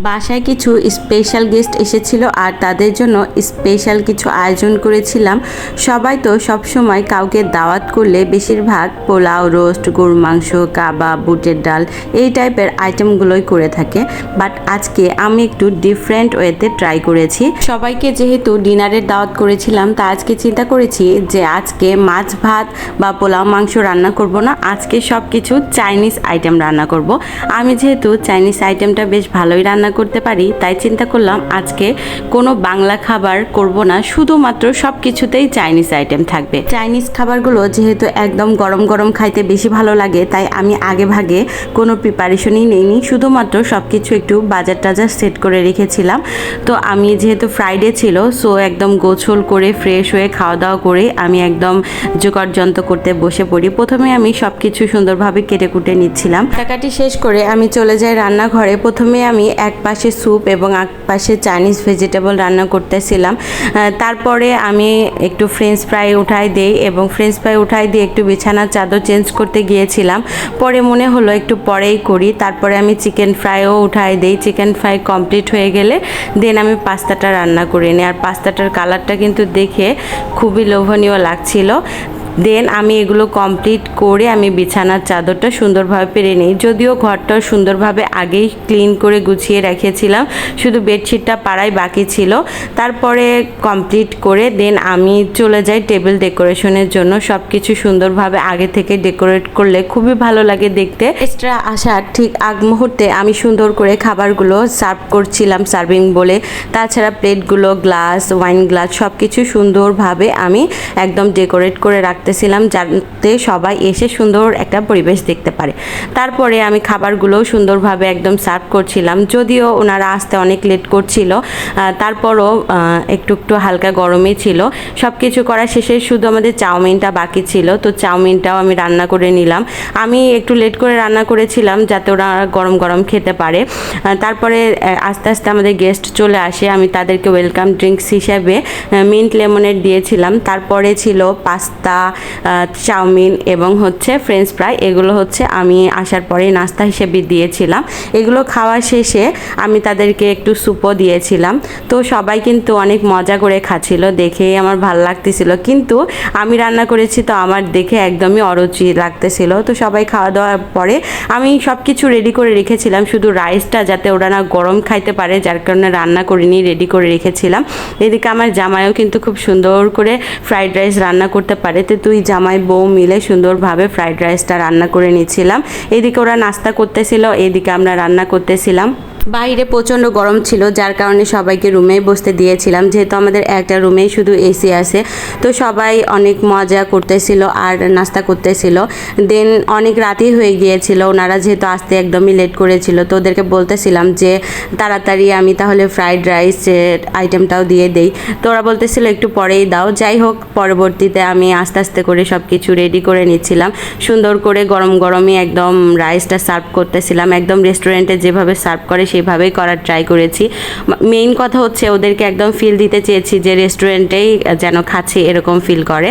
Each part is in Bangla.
বাসায় কিছু স্পেশাল গেস্ট এসেছিল আর তাদের জন্য স্পেশাল কিছু আয়োজন করেছিলাম। সবাই তো সবসময় কাউকে দাওয়াত করলে বেশিরভাগ পোলাও, রোস্ট, গরুর মাংস, কাবাব, বুটের ডাল এই টাইপের আইটেমগুলোই করে থাকে। বাট আজকে আমি একটু ডিফারেন্ট ওয়েতে ট্রাই করেছি। সবাইকে যেহেতু ডিনারের দাওয়াত করেছিলাম, তা আজকে চিন্তা করেছি যে আজকে মাছ ভাত বা পোলাও মাংস রান্না করব না, আজকে সব কিছু চাইনিজ আইটেম রান্না করব। আমি যেহেতু চাইনিজ আইটেমটা বেশ ভালোই রান্না করতে পারি, তাই চিন্তা করলাম আজকে কোনো বাংলা খাবার করব না, শুধুমাত্র সব কিছুতেই চাইনিজ আইটেম থাকবে। চাইনিজ খাবারগুলো যেহেতু একদম গরম গরম খাইতে বেশি ভালো লাগে, তাই আমি আগে ভাগে কোনো প্রিপারেশনই নেইনি, শুধুমাত্র সব কিছু একটু বাজার টাজার সেট করে রেখেছিলাম। তো আমি যেহেতু ফ্রাইডে ছিল, সো একদম গোছল করে ফ্রেশ হয়ে খাওয়া দাওয়া করে আমি একদম যোগাড়যন্ত্র করতে বসে পড়ি। প্রথমে আমি সব কিছু সুন্দরভাবে কেটে কুটে নিচ্ছিলাম। কাটাকাটি শেষ করে আমি চলে যাই রান্নাঘরে। প্রথমে আমি এক পাশে স্যুপ এবং এক পাশে চাইনিজ ভেজিটেবল রান্না করতেছিলাম। তারপরে আমি একটু ফ্রেঞ্চ ফ্রাই উঠাই দিই এবং ফ্রেঞ্চ ফ্রাই উঠাই দিয়ে একটু বিছানার চাদর চেঞ্জ করতে গিয়েছিলাম। পরে মনে হলো একটু পরেই করি। তারপরে আমি চিকেন ফ্রাইও উঠাই দিই। চিকেন ফ্রাই কমপ্লিট হয়ে গেলে দেন আমি পাস্তাটা রান্না করে নিই। আর পাস্তাটার কালারটা কিন্তু দেখে খুবই লোভনীয় লাগছিল। দেন আমি এগুলো কমপ্লিট করে আমি বিছানার চাদরটা সুন্দরভাবে পেরে নিই। যদিও ঘরটা সুন্দরভাবে আগেই ক্লিন করে গুছিয়ে রেখেছিলাম, শুধু বেডশিটটা পাড়াই বাকি ছিল। তারপরে কমপ্লিট করে দেন আমি চলে যাই টেবিল ডেকোরেশনের জন্য। সব কিছু সুন্দরভাবে আগে থেকে ডেকোরেট করলে খুবই ভালো লাগে দেখতে। এক্সট্রা আসার ঠিক আগ মুহূর্তে আমি সুন্দর করে খাবারগুলো সার্ভ করছিলাম সার্ভিং বলে। তাছাড়া প্লেটগুলো, গ্লাস, ওয়াইন গ্লাস সব কিছু সুন্দরভাবে আমি একদম ডেকোরেট করে রাখতেছিলাম, যাতে সবাই এসে সুন্দর একটা পরিবেশ দেখতে পারে। তারপরে আমি খাবারগুলো সুন্দরভাবে একদম সার্ভ করছিলাম। যদিও ওনারা আসতে অনেক লেট করছিল, তারপরও একটু একটু হালকা গরমই ছিল। সব কিছু করা শেষে শুধু আমাদের চাউমিনটা বাকি ছিল, তো চাউমিনটাও আমি রান্না করে নিলাম। আমি একটু লেট করে রান্না করেছিলাম যাতে ওরা গরম গরম খেতে পারে। তারপরে আস্তে আস্তে আমাদের গেস্ট চলে আসে। আমি তাদেরকে ওয়েলকাম ড্রিঙ্কস হিসেবে মিন্ট লেমনেড দিয়েছিলাম। তারপরে ছিল পাস্তা, চাউমিন এবং হচ্ছে ফ্রেঞ্চ ফ্রাই। এগুলো হচ্ছে আমি আসার পরে নাস্তা হিসেবে দিয়েছিলাম। এগুলো খাওয়া শেষে আমি তাদেরকে একটু স্যুপও দিয়েছিলাম। তো সবাই কিন্তু অনেক মজা করে খাচ্ছিল, দেখেই আমার ভালো লাগতেছিল। কিন্তু আমি রান্না করেছি তো আমার দেখে একদমই অরুচি লাগতেছিল। তো সবাই খাওয়া দাওয়ার পরে আমি সব কিছু রেডি করে রেখেছিলাম, শুধু রাইসটা যাতে ওরা না গরম খাইতে পারে, যার কারণে রান্না করিনি, রেডি করে রেখেছিলাম। এদিকে আমার জামাইও কিন্তু খুব সুন্দর করে ফ্রাইড রাইস রান্না করতে পারে। তো দুই জামাই বউ মিলে সুন্দরভাবে ফ্রাইড রাইসটা রান্না করে নিচ্ছিলাম। এদিকে ওরা নাস্তা করতেছিল, এদিকে আমরা রান্না করতেছিলাম। বাইরে প্রচণ্ড গরম ছিল, যার কারণে সবাইকে রুমেই বসতে দিয়েছিলাম, যেহেতু আমাদের একটা রুমেই শুধু এসি আছে। তো সবাই অনেক মজা করতেছিল আর নাস্তা করতেছিল। দেন অনেক রাতই হয়ে গিয়েছিল, ওনারা যেহেতু আসতে একদমই লেট করেছিল, তো ওদেরকে বলতেছিলাম যে তাড়াতাড়ি আমি তাহলে ফ্রাইড রাইস আইটেমটাও দিয়ে দেই। তো ওরা বলতেছিল একটু পরেই দাও। যাই হোক, পরবর্তীতে আমি আস্তে আস্তে করে সব কিছু রেডি করে নিচ্ছিলাম। সুন্দর করে গরম গরমই একদম রাইসটা সার্ভ করতেছিলাম, একদম রেস্টুরেন্টে যেভাবে সার্ভ করে সেভাবেই করার ট্রাই করেছি। মেইন কথা হচ্ছে ওদেরকে একদম ফিল দিতে চেয়েছি যে রেস্টুরেন্টেই যেন খাচ্ছি এরকম ফিল করে।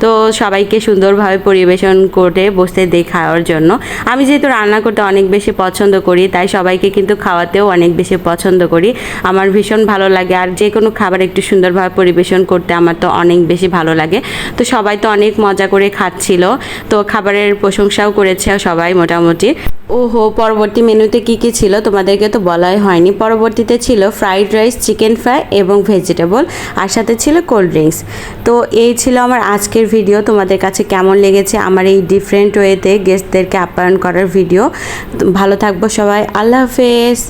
তো সবাইকে সুন্দরভাবে পরিবেশন করে বসতে দেই খাওয়ার জন্য। আমি যেহেতু রান্না করতে অনেক বেশি পছন্দ করি, তাই সবাইকে কিন্তু খাওয়াতেও অনেক বেশি পছন্দ করি। আমার ভীষণ ভালো লাগে, আর যে কোনো খাবার একটু সুন্দরভাবে পরিবেশন করতে আমার তো অনেক বেশি ভালো লাগে। তো সবাই তো অনেক মজা করে খাচ্ছিল, তো খাবারের প্রশংসাও করেছে সবাই মোটামুটি। ওহো, পরবর্তী মেনুতে কি কি ছিল তোমাদেরকে তো বলাই হয়নি। পরবর্তীতে ছিল ফ্রাইড রাইস, চিকেন ফ্রাই এবং ভেজিটেবল, আর সাথে ছিল কোল্ড ড্রিঙ্কস। তো এই ছিল আমার আজকের ভিডিও। তোমাদের কাছে কেমন লেগেছে আমার এই ডিফারেন্ট ওয়েতে গেস্টদেরকে আপ্যায়ন করার ভিডিও? ভালো থাকবো সবাই, আল্লাহ হাফেজ।